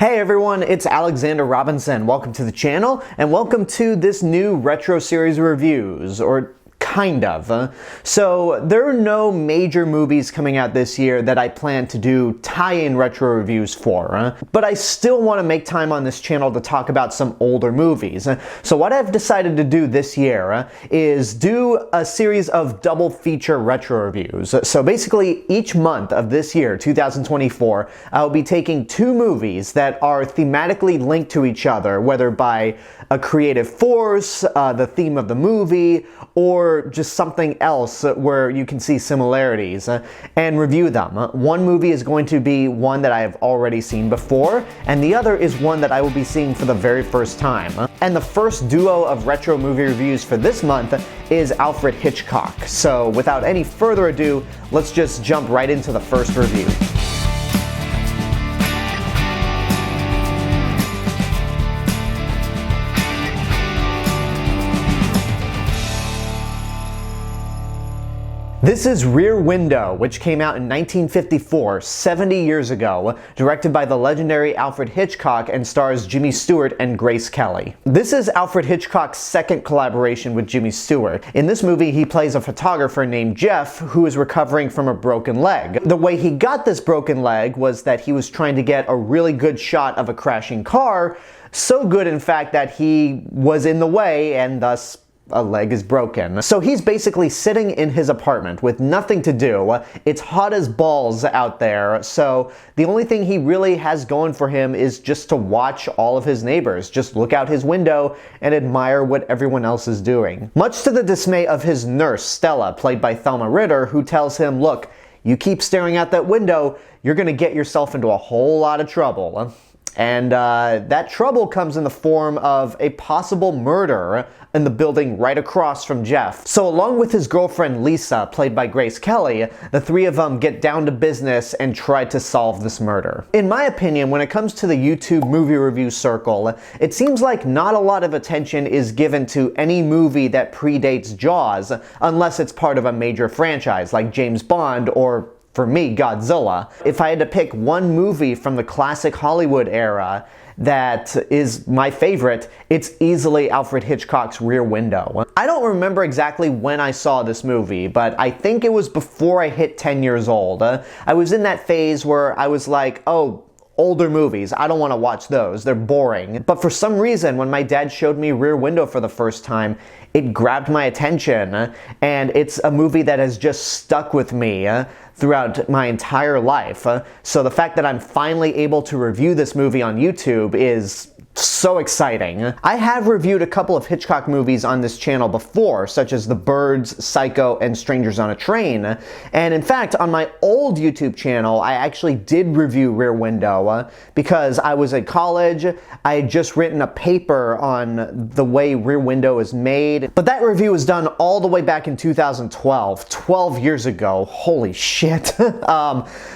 Hey everyone, it's Alexander Robinson. Welcome to the channel, and welcome to this new retro series of reviews, or kind of. So there are no major movies coming out this year that I plan to do tie-in retro reviews for, but I still want to make time on this channel to talk about some older movies. So what I've decided to do this year is do a series of double feature retro reviews. So basically each month of this year, 2024, I'll be taking two movies that are thematically linked to each other, whether by a creative force, the theme of the movie, or just something else where you can see similarities, and review them. One movie is going to be one that I have already seen before, and the other is one that I will be seeing for the very first time. And the first duo of retro movie reviews for this month is Alfred Hitchcock. So without any further ado, let's just jump right into the first review. This is Rear Window, which came out in 1954, 70 years ago, directed by the legendary Alfred Hitchcock and stars Jimmy Stewart and Grace Kelly. This is Alfred Hitchcock's second collaboration with Jimmy Stewart. In this movie, he plays a photographer named Jeff who is recovering from a broken leg. The way he got this broken leg was that he was trying to get a really good shot of a crashing car, so good in fact that he was in the way and thus a leg is broken. So he's basically sitting in his apartment with nothing to do. It's hot as balls out there, so the only thing he really has going for him is just to watch all of his neighbors, just look out his window and admire what everyone else is doing. Much to the dismay of his nurse, Stella, played by Thelma Ritter, who tells him, look, you keep staring out that window, you're gonna get yourself into a whole lot of trouble. And that trouble comes in the form of a possible murder in the building right across from Jeff. So along with his girlfriend Lisa, played by Grace Kelly, the three of them get down to business and try to solve this murder. In my opinion, when it comes to the YouTube movie review circle, it seems like not a lot of attention is given to any movie that predates Jaws, unless it's part of a major franchise like James Bond or, for me, Godzilla. If I had to pick one movie from the classic Hollywood era that is my favorite, it's easily Alfred Hitchcock's Rear Window. I don't remember exactly when I saw this movie, but I think it was before I hit 10 years old. I was in that phase where I was like, oh, older movies, I don't want to watch those, they're boring. But for some reason, when my dad showed me Rear Window for the first time, it grabbed my attention, and it's a movie that has just stuck with me throughout my entire life. So the fact that I'm finally able to review this movie on YouTube is so exciting. I have reviewed a couple of Hitchcock movies on this channel before, such as The Birds, Psycho, and Strangers on a Train. And in fact, on my old YouTube channel, I actually did review Rear Window because I was at college. I had just written a paper on the way Rear Window is made. But that review was done all the way back in 2012, 12 years ago. Holy shit.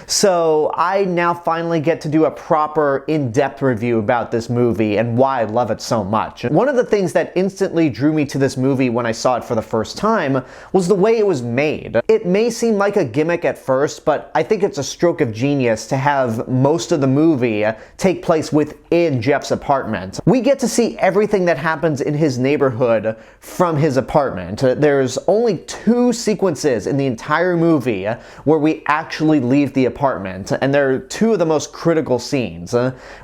So I now finally get to do a proper in-depth review about this movie and why I love it so much. One of the things that instantly drew me to this movie when I saw it for the first time was the way it was made. It may seem like a gimmick at first, but I think it's a stroke of genius to have most of the movie take place within Jeff's apartment. We get to see everything that happens in his neighborhood from his apartment. There's only two sequences in the entire movie where we actually leave the apartment, and they're two of the most critical scenes,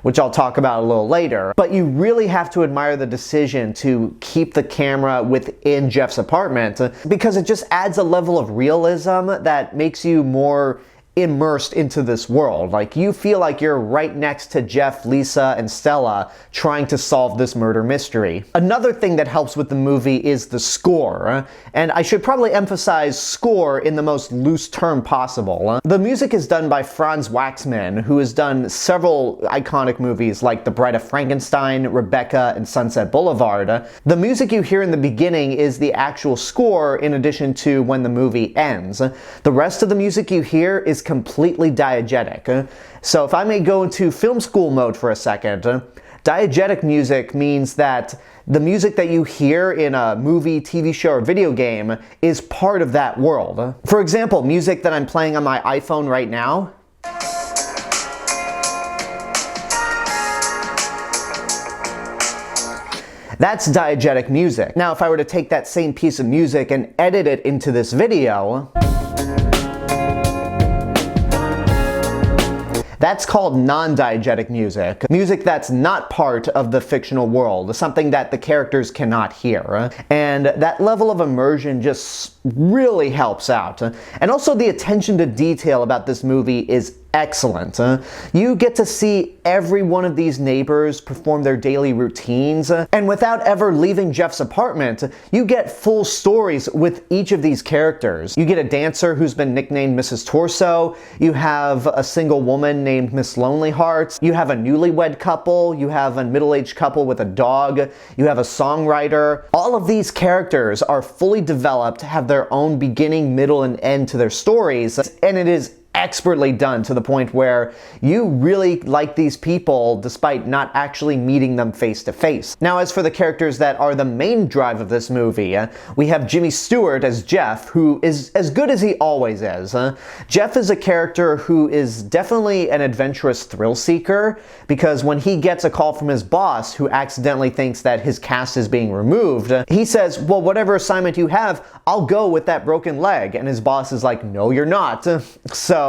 which I'll talk about a little later. But you really have to admire the decision to keep the camera within Jeff's apartment because it just adds a level of realism that makes you more immersed into this world. Like, you feel like you're right next to Jeff, Lisa, and Stella trying to solve this murder mystery. Another thing that helps with the movie is the score, and I should probably emphasize score in the most loose term possible. The music is done by Franz Waxman, who has done several iconic movies like The Bride of Frankenstein, Rebecca, and Sunset Boulevard. The music you hear in the beginning is the actual score in addition to when the movie ends. The rest of the music you hear is completely diegetic. So if I may go into film school mode for a second, diegetic music means that the music that you hear in a movie, TV show, or video game is part of that world. For example, music that I'm playing on my iPhone right now That's diegetic music. Now, if I were to take that same piece of music and edit it into this video, that's called non-diegetic music. Music that's not part of the fictional world, something that the characters cannot hear. And that level of immersion just really helps out. And also the attention to detail about this movie is excellent. You get to see every one of these neighbors perform their daily routines, and without ever leaving Jeff's apartment, you get full stories with each of these characters. You get a dancer who's been nicknamed Mrs. Torso, you have a single woman named Miss Lonely Hearts, you have a newlywed couple, you have a middle-aged couple with a dog, you have a songwriter. All of these characters are fully developed, have their own beginning, middle, and end to their stories, and it is expertly done to the point where you really like these people despite not actually meeting them face to face. Now, as for the characters that are the main drive of this movie, we have Jimmy Stewart as Jeff, who is as good as he always is. Jeff is a character who is definitely an adventurous thrill seeker, because when he gets a call from his boss who accidentally thinks that his cast is being removed, he says, well, whatever assignment you have, I'll go with that broken leg. And his boss is like, no, you're not. So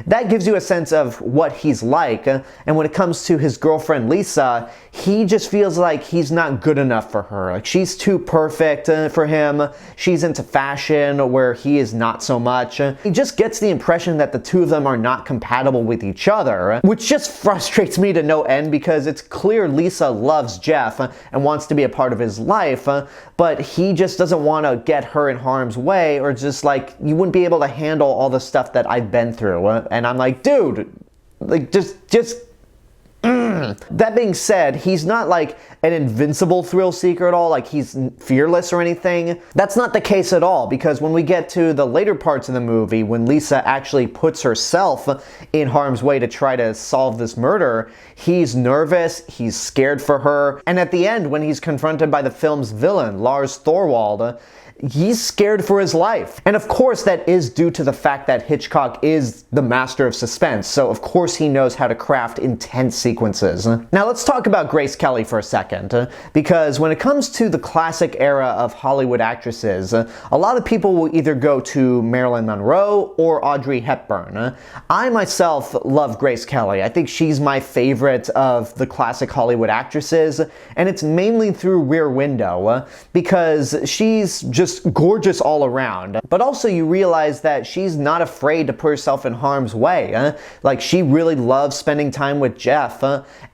that gives you a sense of what he's like. And when it comes to his girlfriend Lisa, he just feels like he's not good enough for her. Like, she's too perfect for him. She's into fashion where he is not so much. He just gets the impression that the two of them are not compatible with each other, which just frustrates me to no end, because it's clear Lisa loves Jeff and wants to be a part of his life, but he just doesn't want to get her in harm's way, or just like, you wouldn't be able to handle all the stuff that I've been through. And I'm like, dude, like, just That being said, he's not like an invincible thrill seeker at all, like he's fearless or anything. That's not the case at all, because when we get to the later parts of the movie, when Lisa actually puts herself in harm's way to try to solve this murder, he's nervous, he's scared for her, and at the end, when he's confronted by the film's villain, Lars Thorwald, he's scared for his life. And of course that is due to the fact that Hitchcock is the master of suspense, so of course he knows how to craft intense sequences. Now let's talk about Grace Kelly for a second, because when it comes to the classic era of Hollywood actresses, a lot of people will either go to Marilyn Monroe or Audrey Hepburn. I myself love Grace Kelly. I think she's my favorite of the classic Hollywood actresses, and it's mainly through Rear Window, because she's just gorgeous all around. But also you realize that she's not afraid to put herself in harm's way. Like, she really loves spending time with Jeff,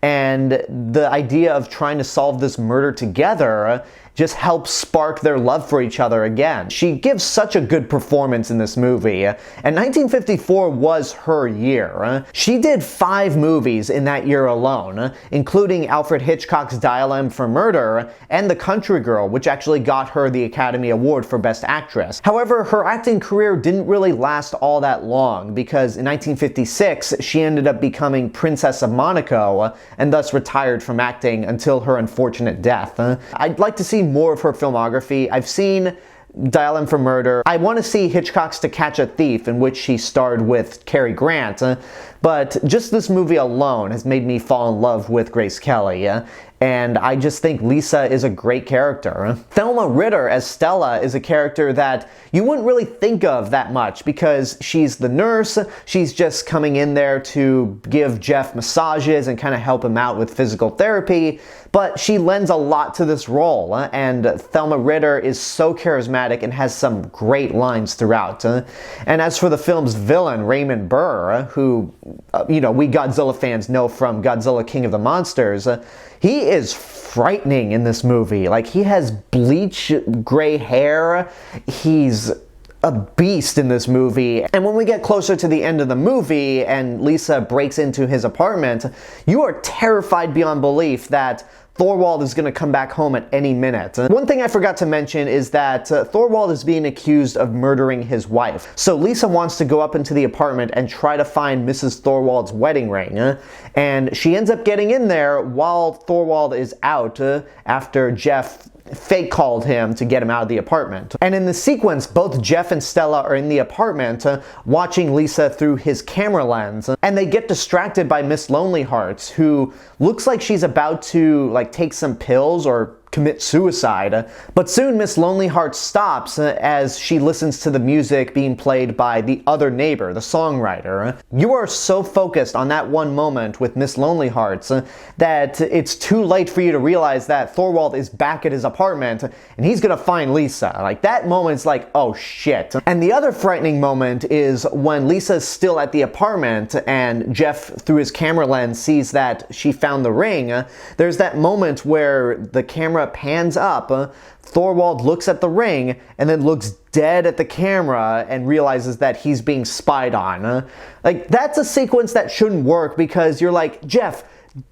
and the idea of trying to solve this murder together just helps spark their love for each other again. She gives such a good performance in this movie, and 1954 was her year. She did 5 movies in that year alone, including Alfred Hitchcock's Dial M for Murder and The Country Girl, which actually got her the Academy Award for Best Actress. However, her acting career didn't really last all that long, because in 1956 she ended up becoming Princess of Monaco and thus retired from acting until her unfortunate death. I'd like to see more of her filmography. I've seen Dial M for Murder. I want to see Hitchcock's To Catch a Thief, in which she starred with Cary Grant, but just this movie alone has made me fall in love with Grace Kelly. And I just think Lisa is a great character. Thelma Ritter as Stella is a character that you wouldn't really think of that much, because she's the nurse, she's just coming in there to give Jeff massages and kind of help him out with physical therapy, but she lends a lot to this role, and Thelma Ritter is so charismatic and has some great lines throughout. And as for the film's villain, Raymond Burr, who, we Godzilla fans know from Godzilla King of the Monsters, he is frightening in this movie. Like, he has bleach gray hair. He's a beast in this movie. And when we get closer to the end of the movie and Lisa breaks into his apartment, you are terrified beyond belief that Thorwald is going to come back home at any minute. One thing I forgot to mention is that Thorwald is being accused of murdering his wife. So Lisa wants to go up into the apartment and try to find Mrs. Thorwald's wedding ring. And she ends up getting in there while Thorwald is out after Jeff fake called him to get him out of the apartment. And in the sequence, both Jeff and Stella are in the apartment watching Lisa through his camera lens, and they get distracted by Miss Lonely Hearts, who looks like she's about to take some pills or commit suicide. But soon Miss Lonely Hearts stops as she listens to the music being played by the other neighbor, the songwriter. You are so focused on that one moment with Miss Lonely Hearts that it's too late for you to realize that Thorwald is back at his apartment and he's gonna find Lisa. Like, that moment's like, oh shit. And the other frightening moment is when Lisa's still at the apartment and Jeff, through his camera lens, sees that she found the ring. There's that moment where the camera pans up, Thorwald looks at the ring and then looks dead at the camera and realizes that he's being spied on. Like, that's a sequence that shouldn't work because you're like, Jeff,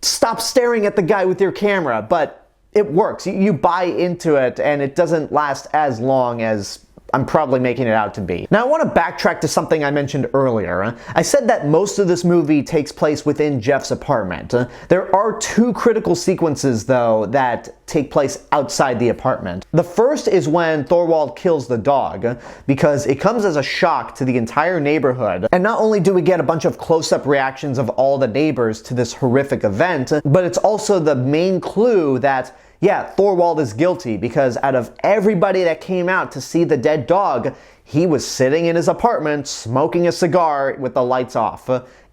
stop staring at the guy with your camera, but it works. You buy into it and it doesn't last as long as I'm probably making it out to be. Now I want to backtrack to something I mentioned earlier. I said that most of this movie takes place within Jeff's apartment. There are two critical sequences though that take place outside the apartment. The first is when Thorwald kills the dog, because it comes as a shock to the entire neighborhood. And not only do we get a bunch of close-up reactions of all the neighbors to this horrific event, but it's also the main clue that yeah, Thorwald is guilty, because out of everybody that came out to see the dead dog, he was sitting in his apartment smoking a cigar with the lights off.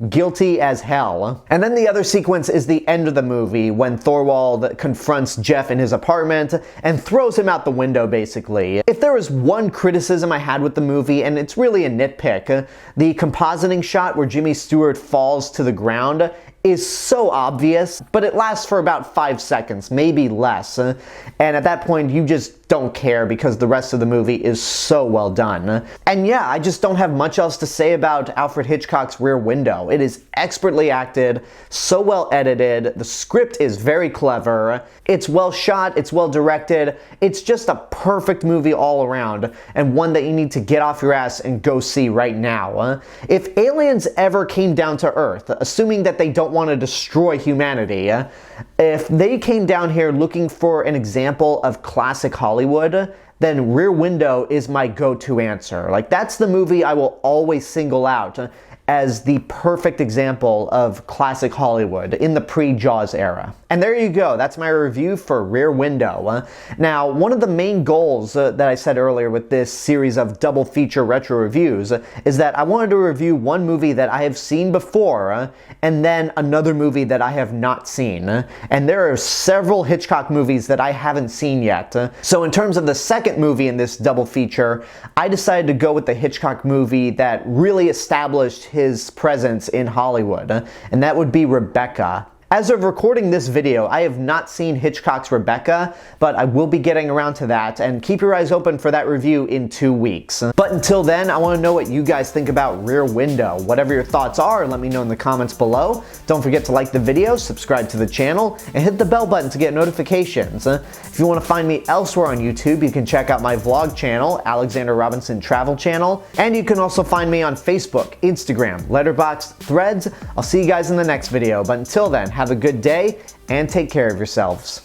Guilty as hell. And then the other sequence is the end of the movie when Thorwald confronts Jeff in his apartment and throws him out the window, basically. If there was one criticism I had with the movie, and it's really a nitpick, the compositing shot where Jimmy Stewart falls to the ground is so obvious, but it lasts for about 5 seconds, maybe less. And at that point, you just don't care because the rest of the movie is so well done. And yeah, I just don't have much else to say about Alfred Hitchcock's Rear Window. It is expertly acted, so well edited, the script is very clever, it's well shot, it's well directed, it's just a perfect movie all around, and one that you need to get off your ass and go see right now. If aliens ever came down to Earth, assuming that they don't want to destroy humanity, if they came down here looking for an example of classic Hollywood, then Rear Window is my go-to answer. Like, that's the movie I will always single out as the perfect example of classic Hollywood in the pre-Jaws era. And there you go, that's my review for Rear Window. Now, one of the main goals that I said earlier with this series of double feature retro reviews is that I wanted to review one movie that I have seen before and then another movie that I have not seen. And there are several Hitchcock movies that I haven't seen yet. So in terms of the second movie in this double feature, I decided to go with the Hitchcock movie that really established his presence in Hollywood, and that would be Rebecca. As of recording this video, I have not seen Hitchcock's Rebecca, but I will be getting around to that, and keep your eyes open for that review in 2 weeks. But until then, I want to know what you guys think about Rear Window. Whatever your thoughts are, let me know in the comments below. Don't forget to like the video, subscribe to the channel, and hit the bell button to get notifications. If you want to find me elsewhere on YouTube, you can check out my vlog channel, Alexander Robinson Travel Channel, and you can also find me on Facebook, Instagram, Letterboxd, Threads. I'll see you guys in the next video, but until then, have a good day and take care of yourselves.